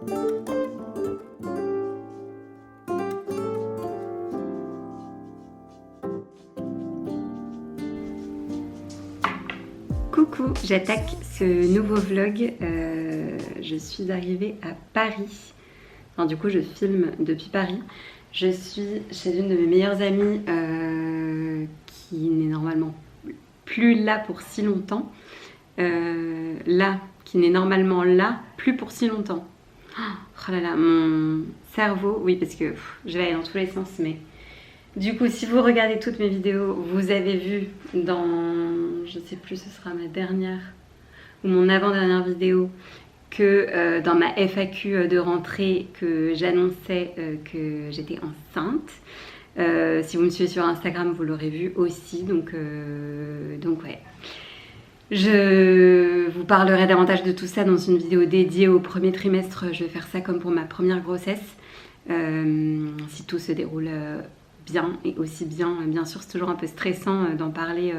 Coucou, j'attaque ce nouveau vlog. Je suis arrivée à Paris. Enfin, du coup, je filme depuis Paris. Je suis chez une de mes meilleures amies qui n'est normalement plus là pour si longtemps. Qui n'est normalement là plus pour si longtemps. Oh là là, mon cerveau, oui, parce que je vais aller dans tous les sens, mais du coup, si vous regardez toutes mes vidéos, vous avez vu dans, je sais plus, ce sera ma dernière ou mon avant-dernière vidéo, que dans ma FAQ de rentrée, que j'annonçais que j'étais enceinte. Si vous me suivez sur Instagram, vous l'aurez vu aussi, donc ouais. Je vous parlerai davantage de tout ça dans une vidéo dédiée au premier trimestre. Je vais faire ça comme pour ma première grossesse, si tout se déroule bien et aussi bien. Bien sûr, c'est toujours un peu stressant d'en parler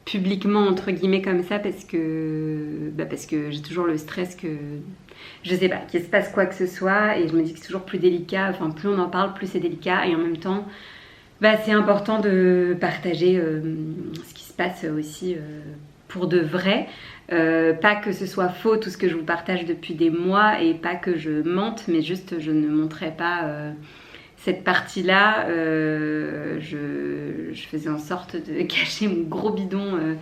publiquement entre guillemets comme ça parce que j'ai toujours le stress que je sais pas qu'il se passe quoi que ce soit, et je me dis que c'est toujours plus délicat. Enfin, plus on en parle, plus c'est délicat, et en même temps c'est important de partager ce qui se passe aussi pour de vrai. Pas que ce soit faux tout ce que je vous partage depuis des mois, et pas que je mente, mais juste je ne montrais pas cette partie-là. Je faisais en sorte de cacher mon gros bidon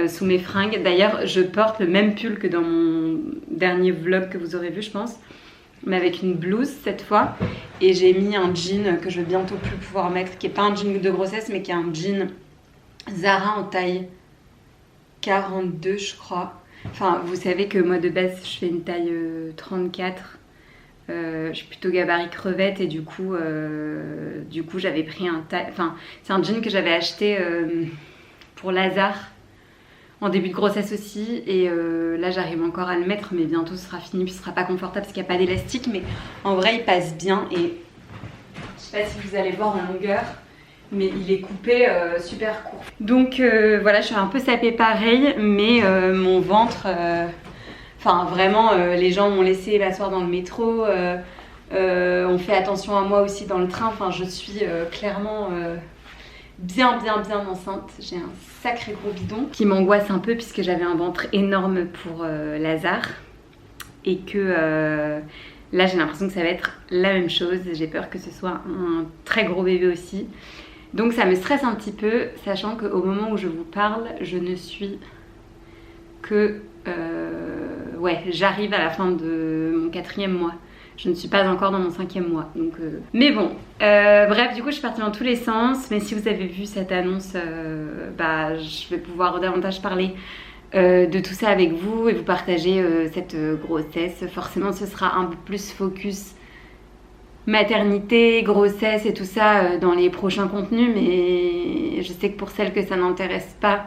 sous mes fringues. D'ailleurs, je porte le même pull que dans mon dernier vlog que vous aurez vu, je pense, mais avec une blouse cette fois. Et j'ai mis un jean que je vais bientôt plus pouvoir mettre, qui n'est pas un jean de grossesse, mais qui est un jean Zara en taille 42, je crois. Enfin, vous savez que moi de base je fais une taille 34. Je suis plutôt gabarit crevette, et du coup j'avais pris un taille. Enfin, c'est un jean que j'avais acheté pour Lazare en début de grossesse aussi, et là j'arrive encore à le mettre, mais bientôt ce sera fini, puis ce sera pas confortable parce qu'il n'y a pas d'élastique, mais en vrai il passe bien. Et je sais pas si vous allez voir en longueur, mais il est coupé super court. Donc voilà, je suis un peu sapée pareil, mais mon ventre, enfin vraiment, les gens m'ont laissé m'asseoir dans le métro, on fait attention à moi aussi dans le train. Enfin, je suis clairement bien enceinte. J'ai un sacré gros bidon qui m'angoisse un peu puisque j'avais un ventre énorme pour Lazare, et que là j'ai l'impression que ça va être la même chose. J'ai peur que ce soit un très gros bébé aussi. Donc ça me stresse un petit peu, sachant qu'au moment où je vous parle, je ne suis que... ouais, j'arrive à la fin de mon 4e mois. Je ne suis pas encore dans mon 5e mois. Donc, mais bon, bref, du coup je suis partie dans tous les sens. Mais si vous avez vu cette annonce, je vais pouvoir davantage parler de tout ça avec vous et vous partager cette grossesse. Forcément, ce sera un peu plus focus maternité, grossesse et tout ça dans les prochains contenus, mais je sais que pour celles que ça n'intéresse pas,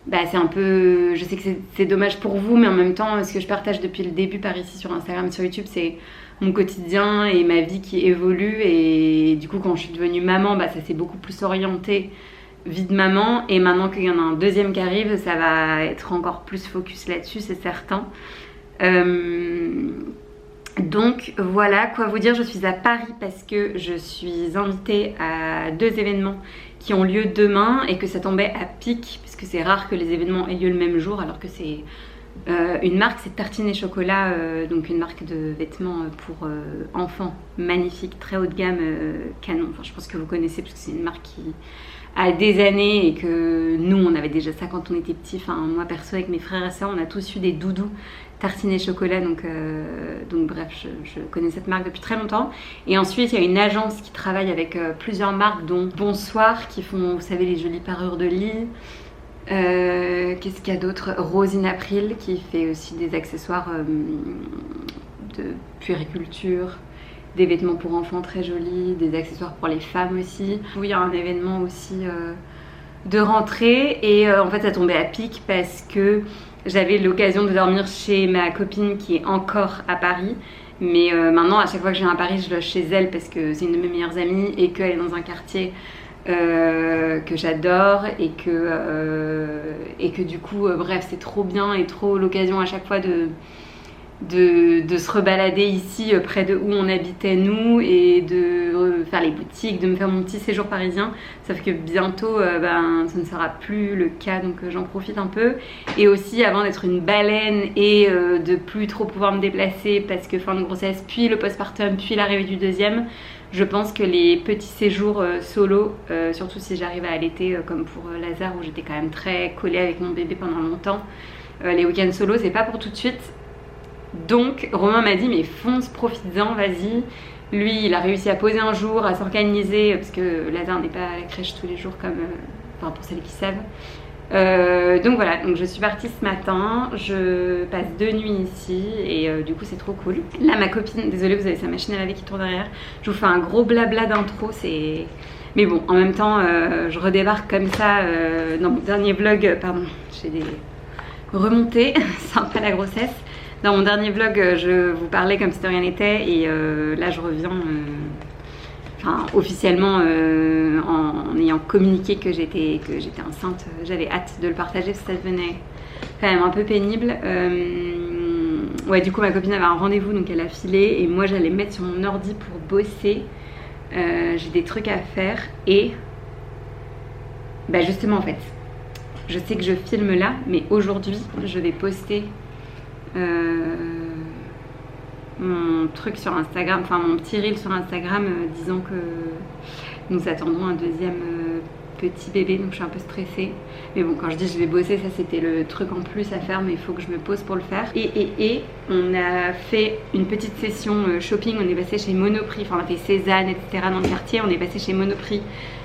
c'est un peu... Je sais que c'est dommage pour vous, mais en même temps, ce que je partage depuis le début par ici sur Instagram, sur YouTube, c'est mon quotidien et ma vie qui évolue. Et du coup, quand je suis devenue maman, ça s'est beaucoup plus orienté vie de maman, et maintenant qu'il y en a un deuxième qui arrive, ça va être encore plus focus là-dessus, c'est certain. Donc voilà, quoi vous dire, je suis à Paris parce que je suis invitée à 2 événements qui ont lieu demain, et que ça tombait à pic puisque c'est rare que les événements aient lieu le même jour, alors que c'est une marque, c'est Tartine et Chocolat, donc une marque de vêtements pour enfants, magnifique, très haut de gamme, canon. Enfin, je pense que vous connaissez parce que c'est une marque qui a des années, et que nous on avait déjà ça quand on était petits. Enfin, moi perso avec mes frères et sœurs, on a tous eu des doudous Tartine et Chocolat, donc bref, je connais cette marque depuis très longtemps. Et ensuite il y a une agence qui travaille avec plusieurs marques, dont Bonsoir, qui font, vous savez, les jolies parures de lit. Qu'est-ce qu'il y a d'autre? Rose in April, qui fait aussi des accessoires de puériculture, des vêtements pour enfants très jolis, des accessoires pour les femmes aussi. Oui, il y a un événement aussi de rentrée, et en fait ça tombait à pic parce que j'avais l'occasion de dormir chez ma copine qui est encore à Paris, mais maintenant à chaque fois que je viens à Paris, je loge chez elle parce que c'est une de mes meilleures amies, et qu'elle est dans un quartier que j'adore, et que du coup bref, c'est trop bien, et trop l'occasion à chaque fois de se rebalader ici près de où on habitait nous et de faire les boutiques, de me faire mon petit séjour parisien. Sauf que bientôt ça ne sera plus le cas, donc j'en profite un peu. Et aussi avant d'être une baleine et de plus trop pouvoir me déplacer parce que fin de grossesse, puis le postpartum, puis l'arrivée du deuxième, je pense que les petits séjours solo, surtout si j'arrive à allaiter comme pour Lazare où j'étais quand même très collée avec mon bébé pendant longtemps, les week-ends solo c'est pas pour tout de suite. Donc Romain m'a dit mais fonce, profites-en, vas-y. Lui il a réussi à poser un jour, à s'organiser parce que Lazare n'est pas à la crèche tous les jours comme enfin pour celles qui savent. Donc voilà, donc je suis partie ce matin, je passe 2 nuits ici et du coup c'est trop cool. Là ma copine, désolée vous avez sa machine à laver qui tourne derrière, je vous fais un gros blabla d'intro, c'est... Mais bon, en même temps je redébarque comme ça dans mon dernier vlog, pardon, j'ai des remontées, c'est un peu la grossesse. Dans mon dernier vlog, je vous parlais comme si de rien n'était et là je reviens officiellement en ayant communiqué que j'étais enceinte. J'avais hâte de le partager parce que ça devenait quand même un peu pénible. Ouais, du coup ma copine avait un rendez-vous donc elle a filé et moi j'allais me mettre sur mon ordi pour bosser. J'ai des trucs à faire et justement en fait je sais que je filme là mais aujourd'hui je vais poster mon truc sur Instagram, enfin mon petit reel sur Instagram disant que nous attendons un deuxième petit bébé, donc je suis un peu stressée. Mais bon, quand je dis je vais bosser, ça c'était le truc en plus à faire, mais il faut que je me pose pour le faire. Et on a fait une petite session shopping, on est passé chez Monoprix, enfin on a fait Cézanne, etc. dans le quartier, on est passé chez Monoprix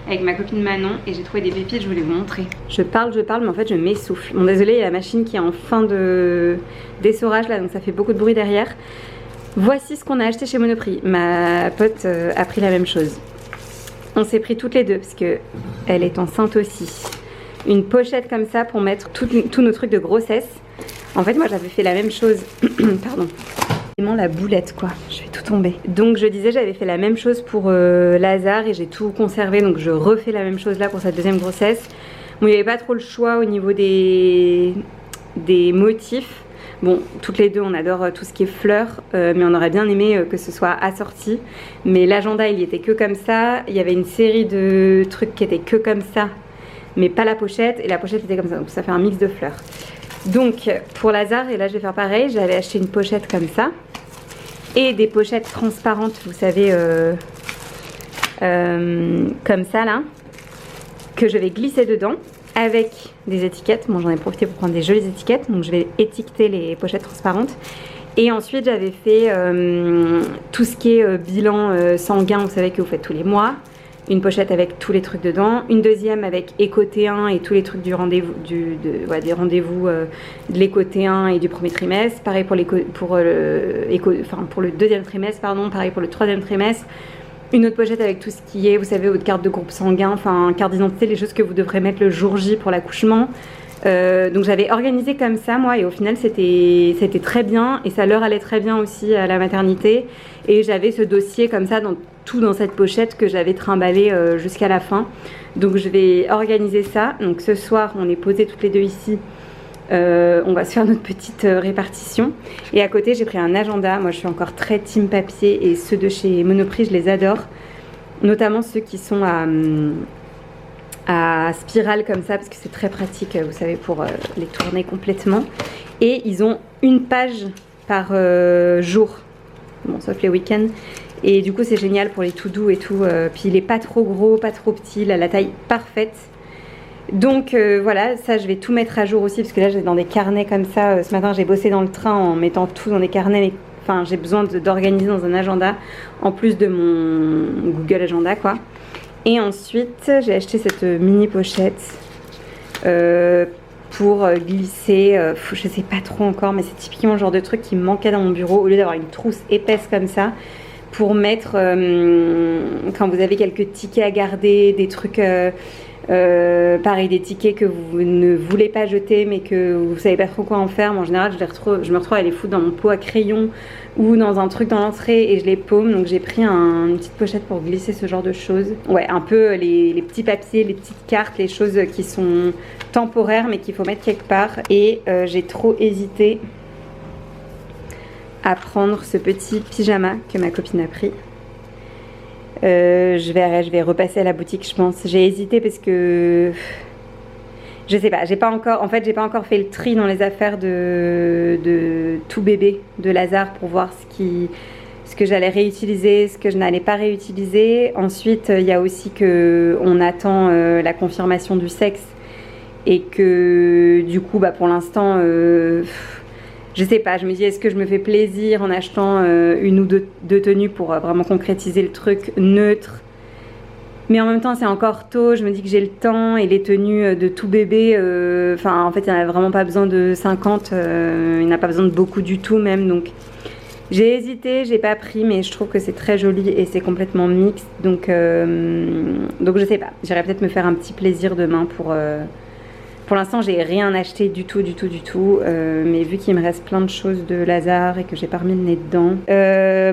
avec ma copine Manon et j'ai trouvé des pépites, je voulais vous montrer. Je parle, mais en fait je m'essouffle. Bon désolé, il y a la machine qui est en fin de d'essorage là, donc ça fait beaucoup de bruit derrière. Voici ce qu'on a acheté chez Monoprix. Ma pote a pris la même chose. On s'est pris toutes les deux parce que elle est enceinte aussi. Une pochette comme ça pour mettre tous nos trucs de grossesse. En fait moi j'avais fait la même chose. Pardon. Vraiment la boulette quoi, je vais tout tomber. Donc je disais j'avais fait la même chose pour Lazare et j'ai tout conservé, donc je refais la même chose là pour sa deuxième grossesse. Bon il n'y avait pas trop le choix au niveau des motifs. Bon, toutes les deux on adore tout ce qui est fleurs, mais on aurait bien aimé que ce soit assorti. Mais l'agenda il y était que comme ça, il y avait une série de trucs qui étaient que comme ça, mais pas la pochette, et la pochette était comme ça, donc ça fait un mix de fleurs. Donc pour Lazare, et là je vais faire pareil, j'avais acheté une pochette comme ça, et des pochettes transparentes, vous savez, comme ça là, que je vais glisser dedans. Avec des étiquettes, bon j'en ai profité pour prendre des jolies étiquettes, donc je vais étiqueter les pochettes transparentes. Et ensuite j'avais fait tout ce qui est bilan sanguin, vous savez que vous faites tous les mois. Une pochette avec tous les trucs dedans, une deuxième avec Éco T1 et tous les trucs du rendez-vous, des rendez-vous de l'Éco T1 et du premier trimestre. Pareil pour le deuxième trimestre, pardon, pareil pour le troisième trimestre. Une autre pochette avec tout ce qui est, vous savez, votre carte de groupe sanguin, enfin carte d'identité, les choses que vous devrez mettre le jour J pour l'accouchement. Donc j'avais organisé comme ça moi et au final c'était très bien et ça leur allait très bien aussi à la maternité. Et j'avais ce dossier comme ça dans cette pochette que j'avais trimballé jusqu'à la fin. Donc je vais organiser ça. Donc ce soir on est posées toutes les deux ici. On va se faire notre petite répartition. Et à côté j'ai pris un agenda. Moi je suis encore très team papier et ceux de chez Monoprix je les adore. Notamment ceux qui sont à spirale comme ça parce que c'est très pratique vous savez pour les tourner complètement. Et ils ont une page par jour. Bon sauf les week-ends. Et du coup c'est génial pour les tout doux et tout. Puis il est pas trop gros, pas trop petit, il a la taille parfaite. Donc voilà, ça je vais tout mettre à jour aussi parce que là j'ai dans des carnets comme ça. Ce matin j'ai bossé dans le train en mettant tout dans des carnets, mais enfin j'ai besoin d'organiser dans un agenda en plus de mon Google Agenda quoi. Et ensuite j'ai acheté cette mini pochette pour glisser, je sais pas trop encore, mais c'est typiquement le genre de truc qui me manquait dans mon bureau au lieu d'avoir une trousse épaisse comme ça. Pour mettre, quand vous avez quelques tickets à garder, des trucs... pareil, des tickets que vous ne voulez pas jeter mais que vous savez pas trop quoi en faire. En général je me retrouve à les foutre dans mon pot à crayon ou dans un truc dans l'entrée et je les paume. Donc j'ai pris une petite pochette pour glisser ce genre de choses. Ouais, un peu les petits papiers, les petites cartes, les choses qui sont temporaires mais qu'il faut mettre quelque part. Et j'ai trop hésité à prendre ce petit pyjama que ma copine a pris. Je vais repasser à la boutique, je pense. J'ai hésité parce que je sais pas, j'ai pas encore fait le tri dans les affaires de tout bébé de Lazare pour voir ce que j'allais réutiliser, ce que je n'allais pas réutiliser. Ensuite, il y a aussi que on attend la confirmation du sexe et que du coup, pour l'instant, je sais pas, je me dis est-ce que je me fais plaisir en achetant une ou deux tenues pour vraiment concrétiser le truc neutre. Mais en même temps, c'est encore tôt, je me dis que j'ai le temps et les tenues de tout bébé, en fait, il n'y en a vraiment pas besoin de 50, il n'y en a pas besoin de beaucoup du tout même. Donc, j'ai hésité, j'ai pas pris, mais je trouve que c'est très joli et c'est complètement mixte. Donc je sais pas, j'irai peut-être me faire un petit plaisir demain Pour l'instant, j'ai rien acheté du tout, mais vu qu'il me reste plein de choses de Lazare et que j'ai pas remis le nez dedans.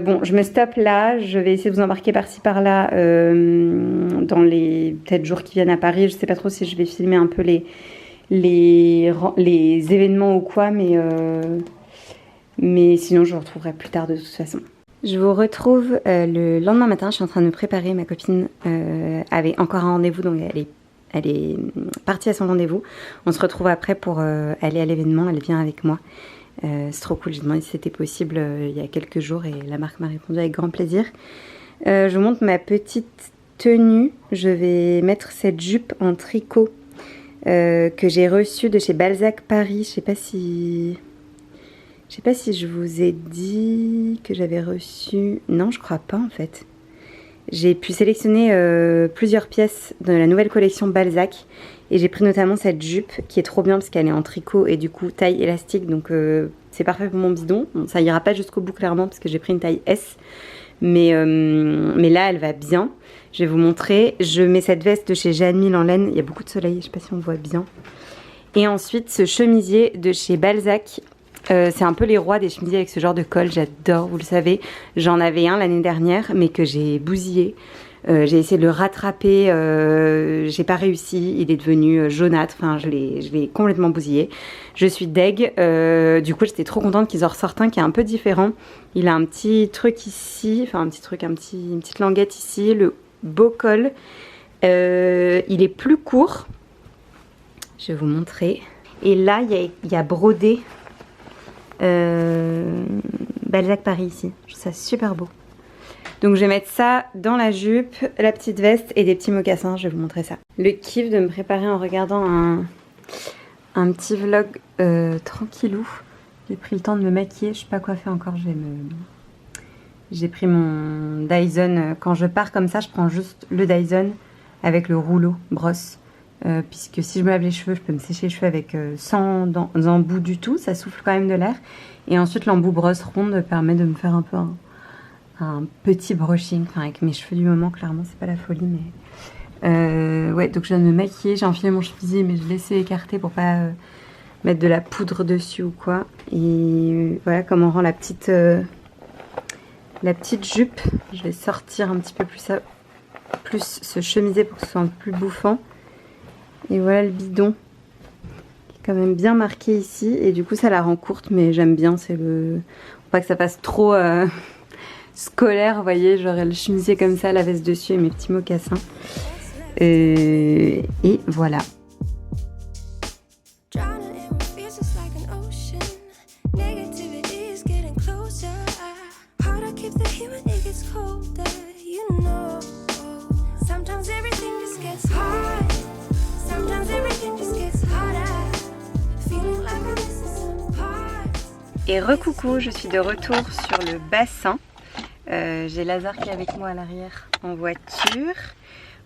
Bon, je me stoppe là, je vais essayer de vous embarquer par-ci par-là dans les peut-être jours qui viennent à Paris. Je sais pas trop si je vais filmer un peu les événements ou quoi, mais sinon je vous retrouverai plus tard de toute façon. Je vous retrouve le lendemain matin, je suis en train de me préparer. Ma copine avait encore un rendez-vous, donc elle est partie à son rendez-vous. On se retrouve après pour aller à l'événement. Elle vient avec moi. C'est trop cool. J'ai demandé si c'était possible il y a quelques jours et la marque m'a répondu avec grand plaisir. Je vous montre ma petite tenue. Je vais mettre cette jupe en tricot que j'ai reçue de chez Balzac Paris. Je sais pas si je vous ai dit que j'avais reçu... Non, je crois pas en fait. J'ai pu sélectionner plusieurs pièces de la nouvelle collection Balzac et j'ai pris notamment cette jupe qui est trop bien parce qu'elle est en tricot et du coup taille élastique, donc c'est parfait pour mon bidon. Bon, ça ira pas jusqu'au bout clairement parce que j'ai pris une taille S, mais là elle va bien. Je vais vous montrer. Je mets cette veste de chez Jeanne Mille en laine, il y a beaucoup de soleil, je sais pas si on voit bien. Et ensuite ce chemisier de chez Balzac. C'est un peu les rois des chemisiers avec ce genre de col, j'adore, vous le savez. J'en avais un l'année dernière, mais que j'ai bousillé. J'ai essayé de le rattraper, j'ai pas réussi, il est devenu jaunâtre, je l'ai complètement bousillé. Je suis deg, du coup j'étais trop contente qu'ils en ressortent un qui est un peu différent. Il a un petit truc ici, une petite languette ici, le beau col. Il est plus court, je vais vous montrer. Et là il y a brodé Balzac Paris ici, je trouve ça super beau. Donc je vais mettre ça dans la jupe, la petite veste et des petits mocassins, je vais vous montrer ça. Le kiff de me préparer en regardant un petit vlog tranquillou. J'ai pris le temps de me maquiller, je sais pas quoi faire encore, j'ai pris mon Dyson. Quand je pars comme ça, je prends juste le Dyson avec le rouleau brosse. Puisque si je me lave les cheveux, je peux me sécher les cheveux avec sans embout du tout, ça souffle quand même de l'air. Et ensuite l'embout brosse ronde permet de me faire un peu un petit brushing, avec mes cheveux du moment, clairement c'est pas la folie, mais ouais, donc je viens de me maquiller, j'ai enfilé mon chemisier mais je l'ai laissé écarter pour pas mettre de la poudre dessus ou quoi. Et voilà comment on rend la petite jupe. Je vais sortir un petit peu plus ce chemisier pour que ce soit un peu plus bouffant. Et voilà le bidon qui est quand même bien marqué ici et du coup ça la rend courte, mais j'aime bien, c'est faut pas que ça fasse trop scolaire, vous voyez, genre le chemisier comme ça, la veste dessus et mes petits mocassins et voilà. Et recoucou, je suis de retour sur le bassin. J'ai Lazare qui est avec moi à l'arrière en voiture.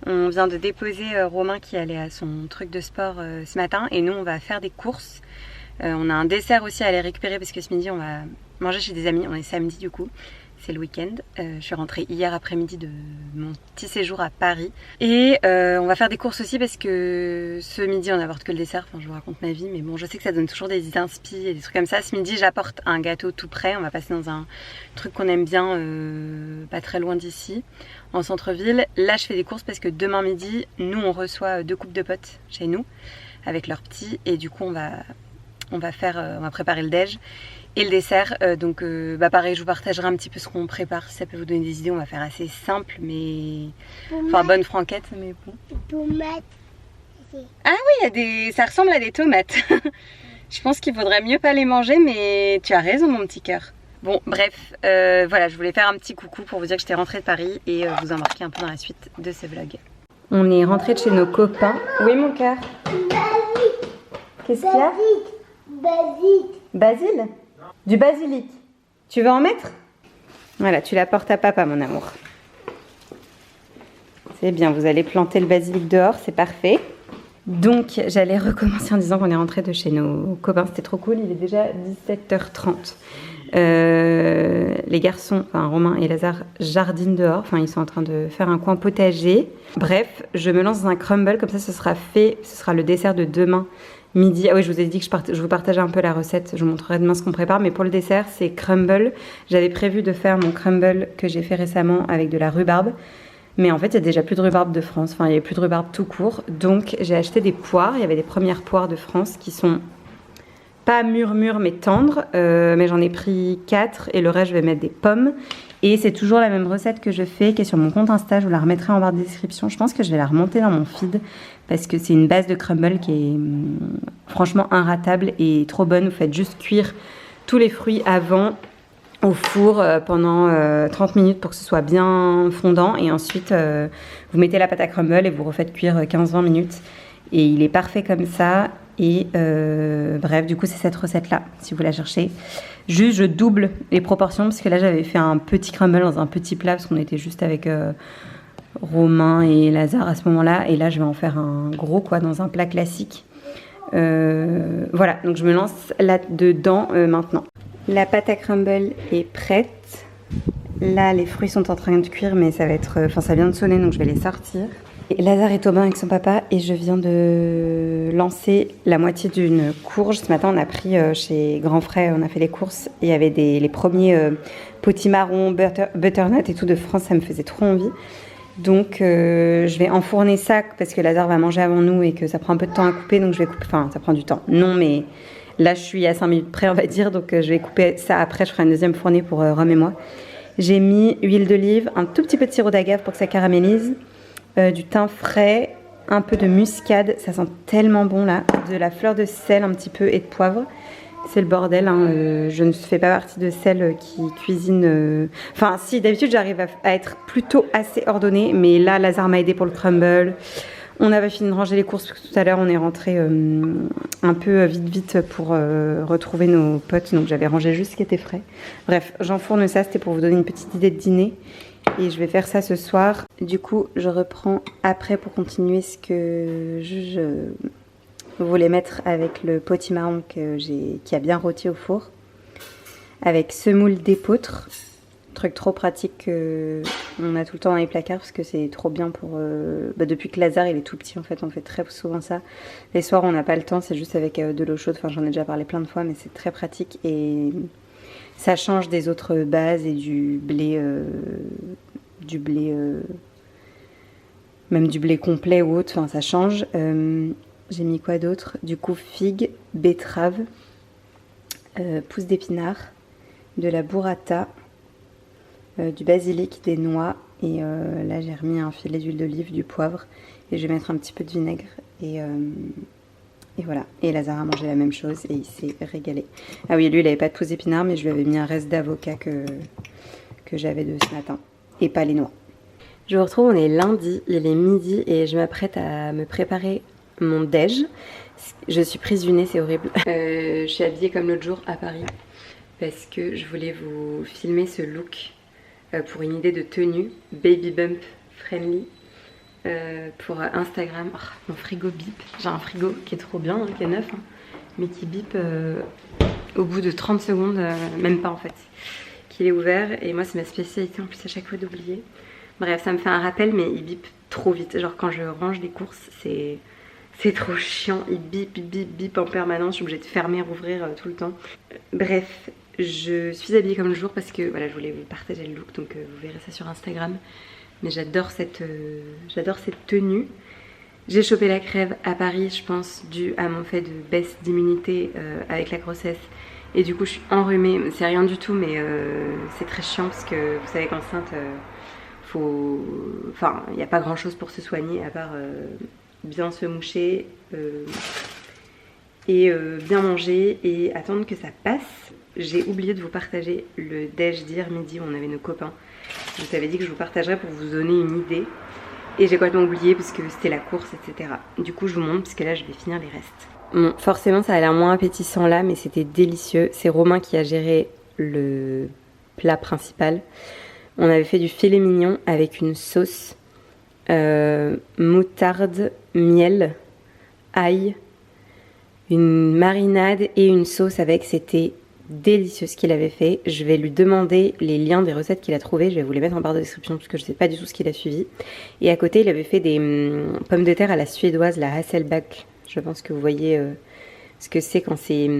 On vient de déposer Romain qui allait à son truc de sport ce matin et nous on va faire des courses. On a un dessert aussi à aller récupérer parce que ce midi on va manger chez des amis, on est samedi du coup. C'est le week-end. Je suis rentrée hier après-midi de mon petit séjour à Paris. Et on va faire des courses aussi parce que ce midi on n'apporte que le dessert. Je vous raconte ma vie, mais bon, je sais que ça donne toujours des inspi et des trucs comme ça. Ce midi j'apporte un gâteau tout prêt. On va passer dans un truc qu'on aime bien, pas très loin d'ici, en centre-ville. Là je fais des courses parce que demain midi, nous on reçoit 2 couples de potes chez nous avec leurs petits. Et du coup on va on va préparer le déj et le dessert. Donc pareil, je vous partagerai un petit peu ce qu'on prépare, si ça peut vous donner des idées. On va faire assez simple, mais enfin bonne franquette, mais bon. Tomates. Ah oui, il y a ça ressemble à des tomates. Je pense qu'il vaudrait mieux pas les manger, mais tu as raison mon petit cœur. Bon bref, voilà, je voulais faire un petit coucou pour vous dire que j'étais rentrée de Paris et vous embarquer un peu dans la suite de ce vlog. On est rentré de chez nos copains. Oui mon cœur. Qu'est-ce qu'il y a? Basile? Du basilic. Tu veux en mettre? Voilà, tu la portes à papa mon amour. C'est bien, vous allez planter le basilic dehors, c'est parfait. Donc j'allais recommencer en disant qu'on est rentré de chez nos copains, c'était trop cool, il est déjà 17h30. Les garçons, enfin Romain et Lazare, jardinent dehors, enfin ils sont en train de faire un coin potager. Bref, je me lance dans un crumble, comme ça ce sera fait, ce sera le dessert de demain midi. Ah oui, je vous ai dit que je vous partageais un peu la recette, je vous montrerai demain ce qu'on prépare, mais pour le dessert c'est crumble. J'avais prévu de faire mon crumble que j'ai fait récemment avec de la rhubarbe. Mais en fait, il n'y a déjà plus de rhubarbe de France. Enfin, il n'y avait plus de rhubarbe tout court. Donc, j'ai acheté des poires. Il y avait des premières poires de France qui sont pas mûres, mais tendres. Mais j'en ai pris 4 et le reste, je vais mettre des pommes. Et c'est toujours la même recette que je fais, qui est sur mon compte Insta. Je vous la remettrai en barre de description. Je pense que je vais la remonter dans mon feed parce que c'est une base de crumble qui est franchement inratable et trop bonne. Vous faites juste cuire tous les fruits avant au four pendant 30 minutes pour que ce soit bien fondant et ensuite vous mettez la pâte à crumble et vous refaites cuire 15-20 minutes et il est parfait comme ça et bref du coup c'est cette recette là si vous la cherchez. Juste je double les proportions parce que là j'avais fait un petit crumble dans un petit plat parce qu'on était juste avec Romain et Lazare à ce moment là et là je vais en faire un gros quoi dans un plat classique. Voilà donc je me lance là dedans maintenant. La pâte à crumble est prête. Là, les fruits sont en train de cuire, mais ça va être, enfin, ça vient de sonner, donc je vais les sortir. Et Lazare est au bain avec son papa et je viens de lancer la moitié d'une courge. Ce matin, on a pris chez Grand Frais, on a fait les courses. Et il y avait les premiers potimarrons, butternut et tout de France, ça me faisait trop envie. Donc, je vais enfourner ça parce que Lazare va manger avant nous et que ça prend un peu de temps à couper, donc je vais couper. Enfin, ça prend du temps. Non, mais là, je suis à 5 minutes près, on va dire, donc je vais couper ça après. Je ferai une deuxième fournée pour Rome et moi. J'ai mis huile d'olive, un tout petit peu de sirop d'agave pour que ça caramélise, du thym frais, un peu de muscade, ça sent tellement bon là, de la fleur de sel un petit peu et de poivre. C'est le bordel, hein. Je ne fais pas partie de celles qui cuisinent. Enfin, si, d'habitude j'arrive à être plutôt assez ordonnée, mais là, Lazare m'a aidé pour le crumble. On avait fini de ranger les courses parce que tout à l'heure on est rentré un peu vite pour retrouver nos potes. Donc j'avais rangé juste ce qui était frais. Bref, j'enfourne ça, c'était pour vous donner une petite idée de dîner. Et je vais faire ça ce soir. Du coup, je reprends après pour continuer ce que je voulais mettre avec le potimarron qui a bien rôti au four. Avec semoule d'épeautre. Truc trop pratique qu'on a tout le temps dans les placards parce que c'est trop bien pour... depuis que Lazare il est tout petit en fait, on fait très souvent ça. Les soirs on n'a pas le temps, c'est juste avec de l'eau chaude, enfin j'en ai déjà parlé plein de fois mais c'est très pratique et ça change des autres bases et du blé, même du blé complet ou autre, enfin ça change. J'ai mis quoi d'autre? Du coup figue, betterave, pousses d'épinards, de la burrata, du basilic, des noix et là j'ai remis un filet d'huile d'olive, du poivre et je vais mettre un petit peu de vinaigre et voilà. Et Lazare a mangé la même chose et il s'est régalé. Ah oui, lui il avait pas de pousses d'épinards mais je lui avais mis un reste d'avocat que j'avais de ce matin et pas les noix. Je vous retrouve, on est lundi, il est midi et je m'apprête à me préparer mon déj. Je suis prise du nez, c'est horrible. Je suis habillée comme l'autre jour à Paris parce que je voulais vous filmer ce look pour une idée de tenue baby bump friendly pour Instagram. Oh, mon frigo bip, j'ai un frigo qui est trop bien, hein, qui est neuf, hein, mais qui bip au bout de 30 secondes, même pas en fait, qu'il est ouvert. Et moi c'est ma spécialité en plus à chaque fois d'oublier. Bref, ça me fait un rappel mais il bip trop vite, genre quand je range les courses c'est trop chiant, il bip en permanence, je suis obligée de fermer, rouvrir tout le temps. Bref, je suis habillée comme le jour parce que voilà, je voulais vous partager le look, donc vous verrez ça sur Instagram. Mais j'adore cette tenue. J'ai chopé la crève à Paris, je pense, dû à mon fait de baisse d'immunité avec la grossesse. Et du coup, je suis enrhumée. C'est rien du tout, mais c'est très chiant parce que vous savez qu'enceinte, enfin, il n'y a pas grand chose pour se soigner à part bien se moucher et bien manger et attendre que ça passe. J'ai oublié de vous partager le déj d'hier midi où on avait nos copains. Je vous avais dit que je vous partagerais pour vous donner une idée. Et j'ai complètement oublié parce que c'était la course, etc. Du coup, je vous montre parce que là, je vais finir les restes. Bon, forcément, ça a l'air moins appétissant là, mais c'était délicieux. C'est Romain qui a géré le plat principal. On avait fait du filet mignon avec une sauce moutarde, miel, ail, une marinade et une sauce avec. C'était délicieux ce qu'il avait fait. Je vais lui demander les liens des recettes qu'il a trouvées. Je vais vous les mettre en barre de description parce que je ne sais pas du tout ce qu'il a suivi. Et à côté, il avait fait des pommes de terre à la suédoise, la Hasselback. Je pense que vous voyez ce que c'est quand c'est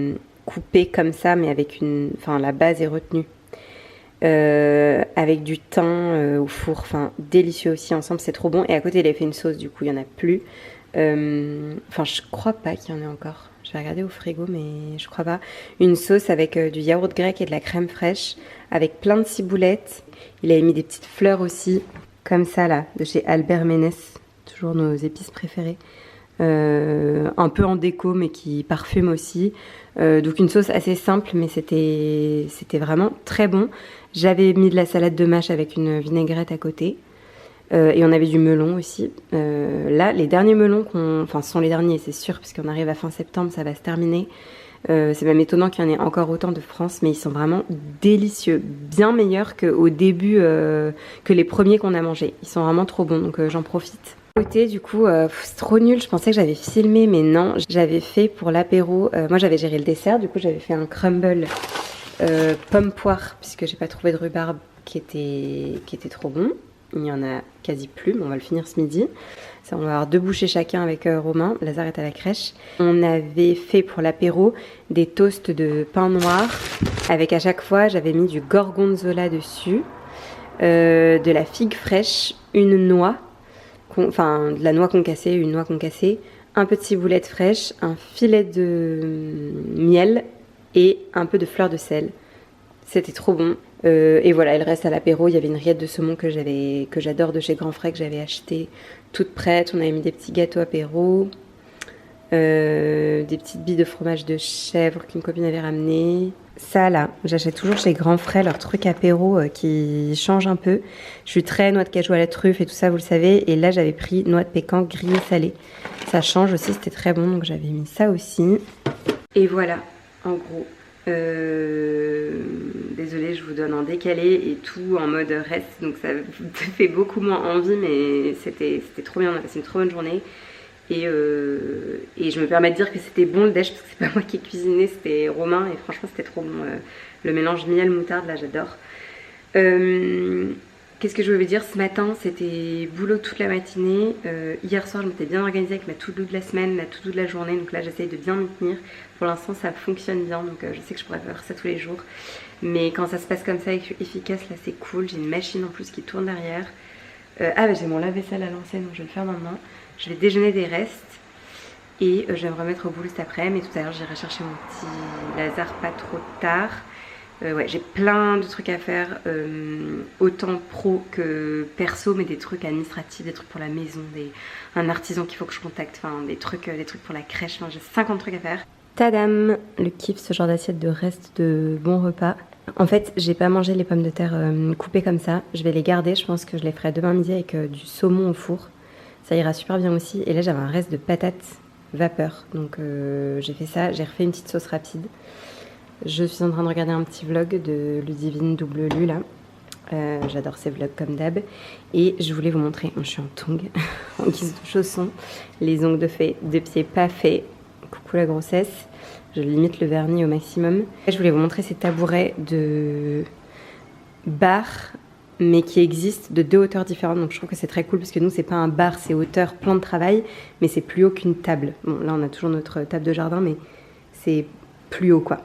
coupé comme ça, mais avec enfin, la base est retenue. Avec du thym au four, enfin délicieux aussi ensemble, c'est trop bon. Et à côté, il avait fait une sauce, du coup, il n'y en a plus. Enfin, je crois pas qu'il y en ait encore. Je vais regarder au frigo, mais je crois pas. Une sauce avec du yaourt grec et de la crème fraîche, avec plein de ciboulettes. Il avait mis des petites fleurs aussi, comme ça là, de chez Albert Ménès, toujours nos épices préférées. Un peu en déco, mais qui parfume aussi. Donc une sauce assez simple, mais c'était vraiment très bon. J'avais mis de la salade de mâche avec une vinaigrette à côté. Et on avait du melon aussi. Là, les derniers melons, enfin ce sont les derniers, c'est sûr, puisqu'on arrive à fin septembre, ça va se terminer. C'est même étonnant qu'il y en ait encore autant de France, mais ils sont vraiment délicieux. Bien meilleurs qu'au début, que les premiers qu'on a mangés. Ils sont vraiment trop bons, donc j'en profite. Côté, du coup, c'est trop nul. Je pensais que j'avais filmé, mais non. J'avais fait pour l'apéro. Moi, j'avais géré le dessert. Du coup, j'avais fait un crumble pomme poire, puisque j'ai pas trouvé de rhubarbe qui était trop bon. Il n'y en a quasi plus, mais on va le finir ce midi. Ça, on va avoir 2 bouchées chacun avec Romain. Lazare est à la crèche. On avait fait pour l'apéro des toasts de pain noir avec à chaque fois, j'avais mis du gorgonzola dessus, de la figue fraîche, une noix, enfin de la noix concassée, une noix concassée, un peu de ciboulette fraîche, un filet de miel et un peu de fleur de sel. C'était trop bon. Et voilà, il reste à l'apéro. Il y avait une rillette de saumon que j'adore de chez Grand Frais, que j'avais acheté toute prête. On avait mis des petits gâteaux apéro, des petites billes de fromage de chèvre qu'une copine avait ramené. Ça là, j'achète toujours chez Grand Frais leur truc apéro qui change un peu. Je suis très noix de cajou à la truffe et tout ça, vous le savez. Et là, j'avais pris noix de pécan grillée salée. Ça change aussi, c'était très bon, donc j'avais mis ça aussi. Et voilà, en gros. Désolée, je vous donne en décalé et tout en mode reste, donc ça fait beaucoup moins envie, mais c'était trop bien, on a passé une trop bonne journée. Et je me permets de dire que c'était bon le déj parce que c'est pas moi qui ai cuisiné, c'était Romain et franchement c'était trop bon. Le mélange miel-moutarde là j'adore. Qu'est-ce que je voulais dire, ce matin c'était boulot toute la matinée. Hier soir je m'étais bien organisée avec ma to-do de la semaine, la to-do de la journée, donc là j'essaye de bien m'y tenir. Pour l'instant ça fonctionne bien, donc je sais que je pourrais faire ça tous les jours. Mais quand ça se passe comme ça, efficace, là c'est cool. J'ai une machine en plus qui tourne derrière. Ah bah j'ai mon lave-vaisselle à lancer, donc je vais le faire maintenant. Je vais déjeuner des restes et je vais me remettre au boulot cet après-midi. Et tout à l'heure j'irai chercher mon petit Lazare pas trop tard. Ouais, j'ai plein de trucs à faire, autant pro que perso, mais des trucs administratifs, des trucs pour la maison, un artisan qu'il faut que je contacte, enfin des trucs pour la crèche, enfin, j'ai 50 trucs à faire. Tadam, le kiff, ce genre d'assiette de reste de bon repas. En fait, j'ai pas mangé les pommes de terre coupées comme ça, je vais les garder, je pense que je les ferai demain midi avec du saumon au four. Ça ira super bien aussi. Et là, j'avais un reste de patates vapeur, donc j'ai fait ça, j'ai refait une petite sauce rapide. Je suis en train de regarder un petit vlog de Ludivine Double Lu là. J'adore ces vlogs comme d'hab. Et je voulais vous montrer, je suis en tongs, en guise de chaussons, les ongles de pied pas faits. Coucou la grossesse. Je limite le vernis au maximum. Je voulais vous montrer ces tabourets de bar, mais qui existent de 2 hauteurs différentes. Donc je trouve que c'est très cool parce que nous, c'est pas un bar, c'est hauteur plan de travail, mais c'est plus haut qu'une table. Bon, là, on a toujours notre table de jardin, mais c'est plus haut quoi.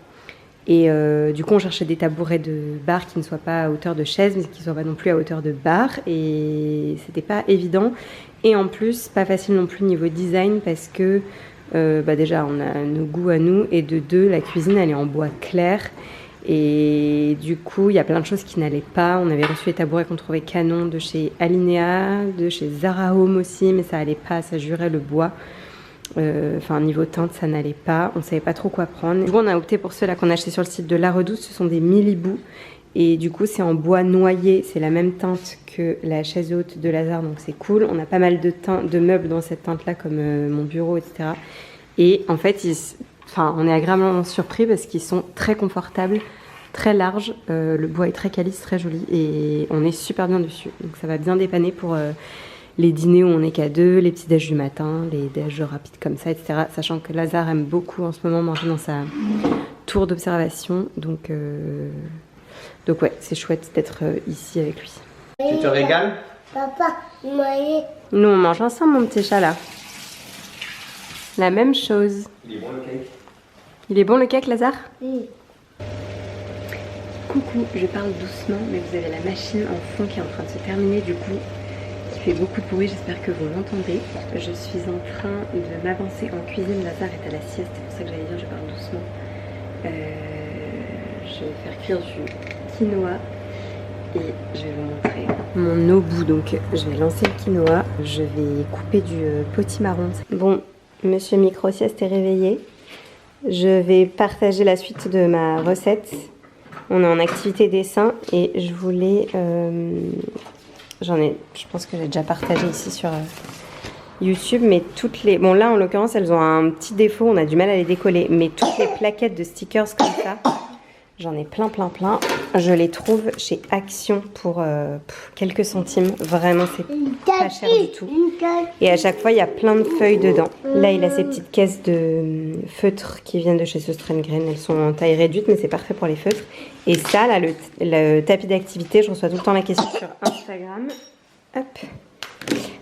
Et du coup, on cherchait des tabourets de bar qui ne soient pas à hauteur de chaise, mais qui ne soient pas non plus à hauteur de bar. Et c'était pas évident. Et en plus, pas facile non plus niveau design parce que déjà, on a nos goûts à nous. Et de deux, la cuisine, elle est en bois clair. Et du coup, il y a plein de choses qui n'allaient pas. On avait reçu les tabourets qu'on trouvait canon de chez Alinea, de chez Zara Home aussi, mais ça allait pas, ça jurait le bois. Niveau teinte, ça n'allait pas. On savait pas trop quoi prendre. Du coup, on a opté pour ceux-là qu'on a achetés sur le site de La Redoute. Ce sont des Milibou. Et du coup, c'est en bois noyer. C'est la même teinte que la chaise haute de Lazare, donc c'est cool. On a pas mal de meubles dans cette teinte-là, comme mon bureau, etc. Et en fait, on est agréablement surpris parce qu'ils sont très confortables, très larges. Le bois est très calice, très joli. Et on est super bien dessus. Donc ça va bien dépanner pour les dîners où on n'est qu'à deux, les petits déj du matin, les déj rapides comme ça, etc. Sachant que Lazare aime beaucoup en ce moment manger dans sa tour d'observation. Donc ouais, c'est chouette d'être ici avec lui. Tu te régales? Papa, moi, Nous, on mange ensemble, mon petit chat, là. La même chose. Il est bon le cake? Il est bon, le cake, Lazare? oui. Coucou, je parle doucement, mais vous avez la machine en fond qui est en train de se terminer, du coup, qui fait beaucoup de bruit. J'espère que vous l'entendez. Je suis en train de m'avancer en cuisine. Lazare est à la sieste, c'est pour ça que j'allais dire je parle doucement. Je vais faire cuire du quinoa et je vais vous montrer mon obou. Donc je vais lancer le quinoa, je vais couper du potimarron. Bon, monsieur micro-sieste est réveillé. Je vais partager la suite de ma recette. On est en activité dessin et je voulais... je pense que j'ai déjà partagé ici sur YouTube, mais toutes les... Bon là en l'occurrence elles ont un petit défaut, on a du mal à les décoller, mais toutes les plaquettes de stickers comme ça, j'en ai plein. Je les trouve chez Action pour quelques centimes. Vraiment, c'est pas cher du tout. Et à chaque fois, il y a plein de feuilles dedans. Là, il a ces petites caisses de feutres qui viennent de chez Sustrain Green. Elles sont en taille réduite, mais c'est parfait pour les feutres. Et ça, là, le tapis d'activité, je reçois tout le temps la question sur Instagram. Hop.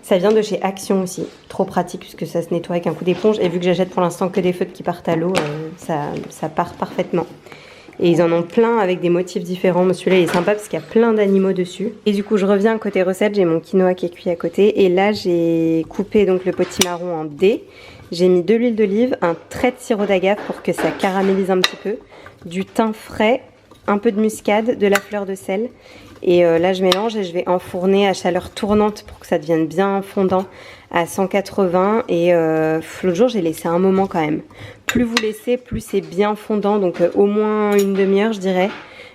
Ça vient de chez Action aussi. Trop pratique puisque ça se nettoie avec un coup d'éponge. Et vu que j'achète pour l'instant que des feutres qui partent à l'eau, ça part parfaitement. Et ils en ont plein avec des motifs différents. Celui-là, il est sympa parce qu'il y a plein d'animaux dessus. Et du coup, je reviens côté recette. J'ai mon quinoa qui est cuit à côté. Et là, j'ai coupé donc le potimarron en dés. J'ai mis de l'huile d'olive, un trait de sirop d'agave pour que ça caramélise un petit peu, du thym frais, un peu de muscade, de la fleur de sel. Et là, je mélange et je vais enfourner à chaleur tournante pour que ça devienne bien fondant à 180. Et l'autre jour, j'ai laissé un moment quand même. Plus vous laissez, plus c'est bien fondant. Donc au moins une demi-heure, je dirais.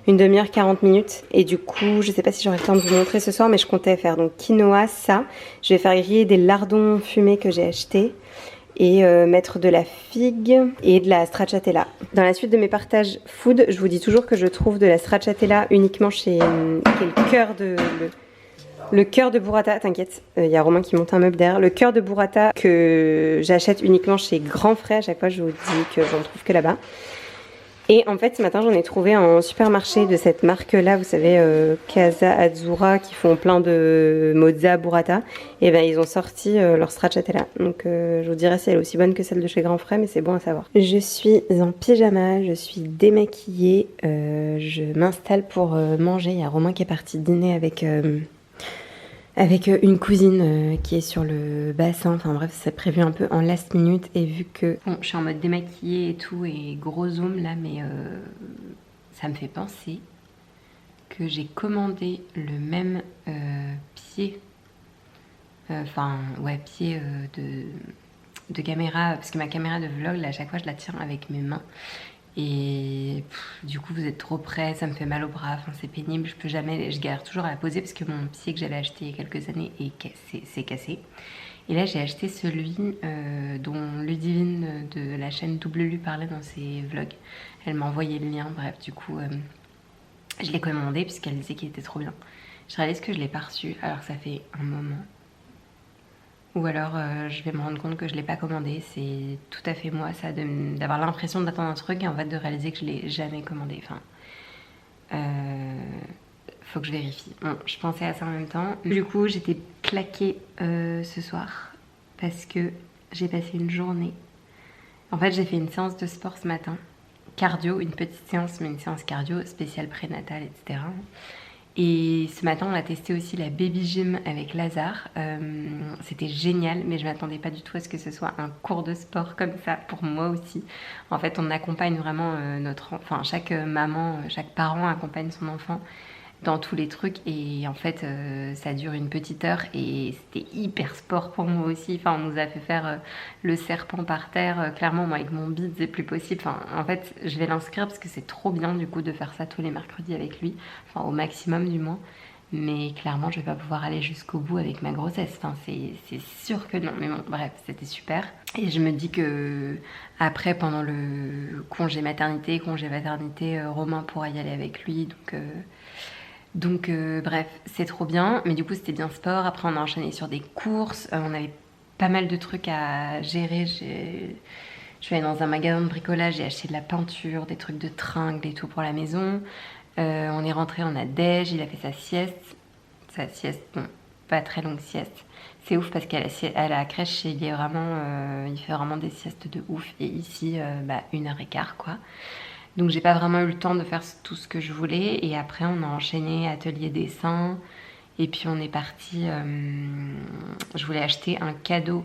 Une demi-heure, 40 minutes. Et du coup, je sais pas si j'aurai le temps de vous montrer ce soir, mais je comptais faire donc quinoa, ça. Je vais faire griller des lardons fumés que j'ai achetés. Et mettre de la figue et de la stracciatella. Dans la suite de mes partages food, je vous dis toujours que je trouve de la stracciatella uniquement chez le cœur de burrata. T'inquiète, il y a Romain qui monte un meuble derrière. Le cœur de burrata que j'achète uniquement chez Grand Frais. À chaque fois, je vous dis que j'en trouve que là-bas. Et en fait, ce matin, j'en ai trouvé en supermarché de cette marque-là, vous savez, Casa Azzurra, qui font plein de mozza, burrata. Et ben, ils ont sorti leur stracciatella. Donc, je vous dirai si elle est aussi bonne que celle de chez Grand Frais, mais c'est bon à savoir. Je suis en pyjama, je suis démaquillée, je m'installe pour manger. Il y a Romain qui est parti dîner avec une cousine qui est sur le bassin. Enfin bref, c'est prévu un peu en last minute. Et vu que bon, je suis en mode démaquillée et tout et gros zoom là, mais ça me fait penser que j'ai commandé le même pied, pied de caméra, parce que ma caméra de vlog là, à chaque fois je la tiens avec mes mains. Et du coup vous êtes trop près, ça me fait mal au bras, enfin, c'est pénible, je galère toujours à la poser parce que mon pied que j'avais acheté il y a quelques années s'est cassé. Et là j'ai acheté celui dont Ludivine de la chaîne Double Lu parlait dans ses vlogs. Elle m'a envoyé le lien, bref du coup je l'ai commandé puisqu'elle disait qu'il était trop bien. Je réalise que je l'ai pas reçu alors que ça fait un moment. Ou alors je vais me rendre compte que je l'ai pas commandé. C'est tout à fait moi ça, d'avoir l'impression d'attendre un truc et en fait de réaliser que je l'ai jamais commandé. Enfin, faut que je vérifie. Bon, je pensais à ça en même temps. Du coup, j'étais claquée ce soir parce que j'ai passé une journée. En fait, j'ai fait une séance de sport ce matin cardio, une petite séance, mais une séance cardio spéciale prénatale, etc. Et ce matin, on a testé aussi la Baby Gym avec Lazare. C'était génial, mais je m'attendais pas du tout à ce que ce soit un cours de sport comme ça pour moi aussi. En fait, on accompagne vraiment chaque maman, chaque parent accompagne son enfant dans tous les trucs et en fait ça dure une petite heure et c'était hyper sport pour moi aussi. Enfin, on nous a fait faire le serpent par terre. Clairement, moi avec mon bide c'est plus possible. Enfin, en fait, je vais l'inscrire parce que c'est trop bien du coup de faire ça tous les mercredis avec lui, enfin au maximum du moins. Mais clairement, je vais pas pouvoir aller jusqu'au bout avec ma grossesse. Enfin, c'est sûr que non. Mais bon, bref, c'était super. Et je me dis que après, pendant le congé maternité, Romain pourra y aller avec lui. Donc bref, c'est trop bien, mais du coup c'était bien sport. Après on a enchaîné sur des courses, on avait pas mal de trucs à gérer. Je suis allée dans un magasin de bricolage, j'ai acheté de la peinture, des trucs de tringles et tout pour la maison. On est rentré, on a déj, il a fait sa sieste. Bon, pas très longue sieste. C'est ouf parce qu'à la crèche, il fait vraiment des siestes de ouf. Et ici, 1h15 quoi. Donc j'ai pas vraiment eu le temps de faire tout ce que je voulais. Et après on a enchaîné atelier dessin. Et puis on est parti. Je voulais acheter un cadeau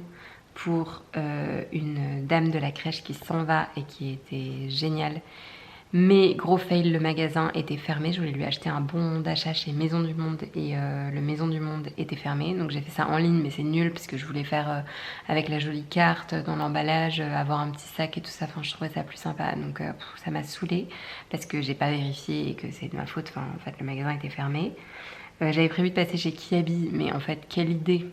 pour une dame de la crèche qui s'en va et qui était géniale. Mais gros fail, le magasin était fermé. Je voulais lui acheter un bon d'achat chez Maison du Monde et le Maison du Monde était fermé. Donc j'ai fait ça en ligne, mais c'est nul parce que je voulais faire avec la jolie carte dans l'emballage, avoir un petit sac et tout ça. Enfin, je trouvais ça plus sympa. Donc ça m'a saoulée parce que j'ai pas vérifié et que c'est de ma faute. Enfin, en fait, le magasin était fermé. J'avais prévu de passer chez Kiabi, mais en fait, quelle idée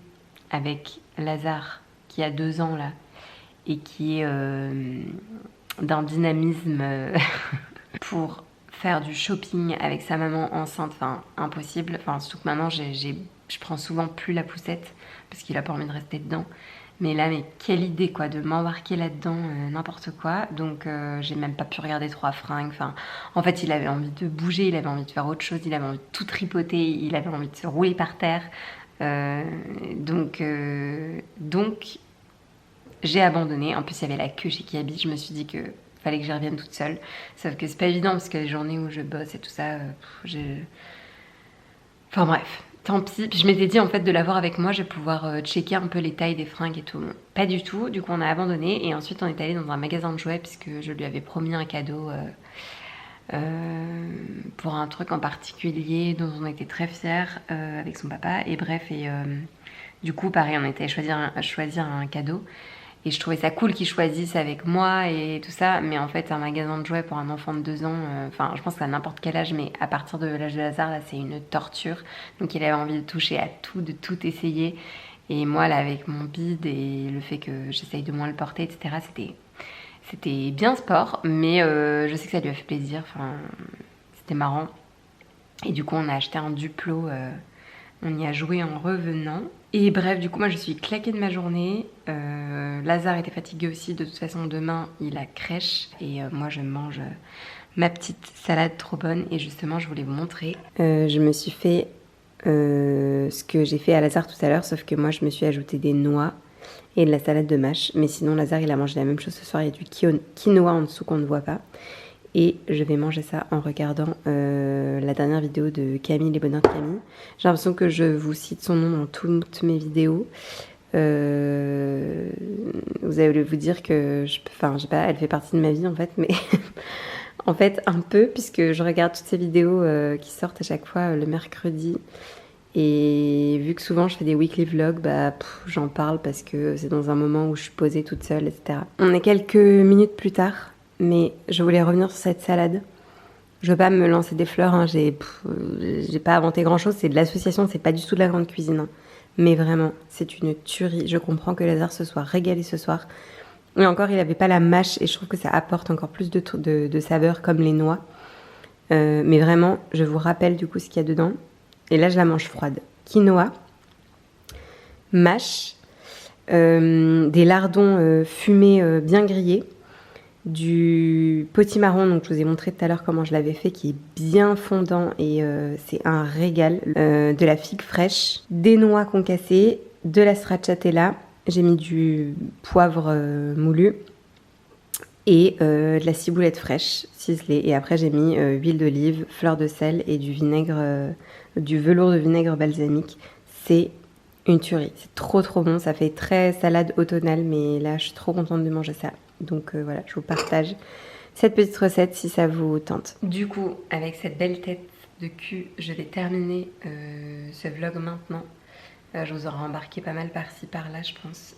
avec Lazare qui a 2 ans là et qui est d'un dynamisme pour faire du shopping avec sa maman enceinte, enfin impossible. Enfin, surtout que maintenant je prends souvent plus la poussette parce qu'il a pas envie de rester dedans. Mais là, quelle idée quoi, de m'embarquer là-dedans, n'importe quoi. Donc j'ai même pas pu regarder 3 fringues. Enfin, en fait, il avait envie de bouger, il avait envie de faire autre chose, il avait envie de tout tripoter, il avait envie de se rouler par terre. Donc j'ai abandonné. En plus, il y avait la queue chez Kiabi. Je me suis dit que fallait que j'y revienne toute seule. Sauf que c'est pas évident parce que les journées où je bosse et tout ça, enfin bref, tant pis. Puis je m'étais dit en fait de l'avoir avec moi, je vais pouvoir checker un peu les tailles des fringues et tout. Bon, pas du tout. Du coup, on a abandonné et ensuite on est allé dans un magasin de jouets puisque je lui avais promis un cadeau pour un truc en particulier dont on était très fiers avec son papa. Et bref, du coup, pareil, on était à choisir un cadeau. Et je trouvais ça cool qu'ils choisissent avec moi et tout ça. Mais en fait, un magasin de jouets pour un enfant de 2 ans, je pense qu'à n'importe quel âge, mais à partir de l'âge de Lazare, là, c'est une torture. Donc, il avait envie de toucher à tout, de tout essayer. Et moi, là, avec mon bide et le fait que j'essaye de moins le porter, etc., c'était bien sport. Mais je sais que ça lui a fait plaisir. Enfin, c'était marrant. Et du coup, on a acheté un Duplo. On y a joué en revenant. Et bref, du coup, moi, je suis claquée de ma journée. Lazare était fatigué aussi. De toute façon, demain, il a crèche. Et moi, je mange ma petite salade trop bonne. Et justement, je voulais vous montrer. Je me suis fait ce que j'ai fait à Lazare tout à l'heure. Sauf que moi, je me suis ajouté des noix et de la salade de mâche. Mais sinon, Lazare, il a mangé la même chose ce soir. Il y a du quinoa en dessous qu'on ne voit pas. Et je vais manger ça en regardant la dernière vidéo de Camille, les bonheurs de Camille. J'ai l'impression que je vous cite son nom dans toutes mes vidéos. Vous allez vous dire que, je sais pas, elle fait partie de ma vie en fait, mais en fait un peu, puisque je regarde toutes ces vidéos qui sortent à chaque fois le mercredi. Et vu que souvent je fais des weekly vlogs, j'en parle parce que c'est dans un moment où je suis posée toute seule, etc. On est quelques minutes plus tard. Mais je voulais revenir sur cette salade. Je veux pas me lancer des fleurs, hein. J'ai pas inventé grand chose, c'est de l'association, c'est pas du tout de la grande cuisine. Hein. Mais vraiment, c'est une tuerie. Je comprends que Lazare se soit régalé ce soir. Et encore, il avait pas la mâche et je trouve que ça apporte encore plus de saveur comme les noix. Mais vraiment, je vous rappelle du coup ce qu'il y a dedans. Et là, je la mange froide. Quinoa, mâche, des lardons fumés bien grillés. Du potimarron, donc je vous ai montré tout à l'heure comment je l'avais fait, qui est bien fondant et c'est un régal. De la figue fraîche, des noix concassées, de la stracciatella, j'ai mis du poivre moulu, et de la ciboulette fraîche ciselée. Et après j'ai mis huile d'olive, fleur de sel et du vinaigre, du velours de vinaigre balsamique. C'est une tuerie, c'est trop bon, ça fait très salade automnale, mais là je suis trop contente de manger ça. Donc voilà, je vous partage cette petite recette si ça vous tente. Du coup, avec cette belle tête de cul, je vais terminer ce vlog maintenant. Je vous aurai embarqué pas mal par-ci par-là, je pense.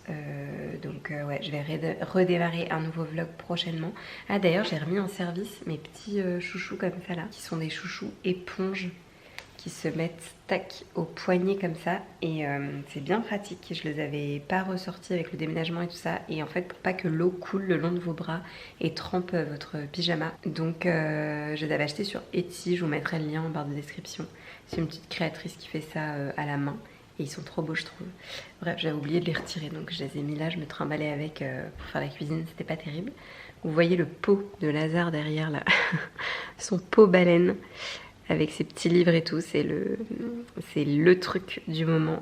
Donc ouais, je vais redémarrer un nouveau vlog prochainement. Ah d'ailleurs, j'ai remis en service mes petits chouchous comme ça là, qui sont des chouchous éponges qui se mettent tac au poignet comme ça, et c'est bien pratique. Je les avais pas ressortis avec le déménagement et tout ça, et en fait pour pas que l'eau coule le long de vos bras et trempe votre pyjama, donc je les avais achetés sur Etsy. Je vous mettrai le lien en barre de description. C'est une petite créatrice qui fait ça à la main et ils sont trop beaux, je trouve. Bref, j'avais oublié de les retirer, donc je les ai mis là. Je me trimballais avec pour faire la cuisine, c'était pas terrible. Vous voyez le pot de Lazare derrière là, son pot baleine avec ses petits livres et tout, c'est le truc du moment,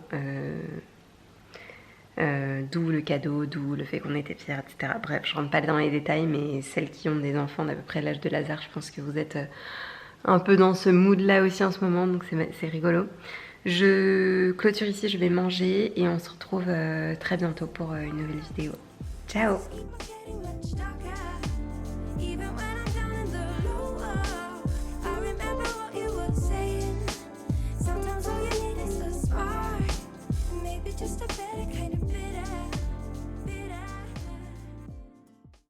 d'où le cadeau, d'où le fait qu'on était fiers, etc. Bref, je rentre pas dans les détails, mais celles qui ont des enfants d'à peu près l'âge de Lazare, je pense que vous êtes un peu dans ce mood là aussi en ce moment, donc c'est rigolo. Je clôture ici, je vais manger et on se retrouve très bientôt pour une nouvelle vidéo. Ciao!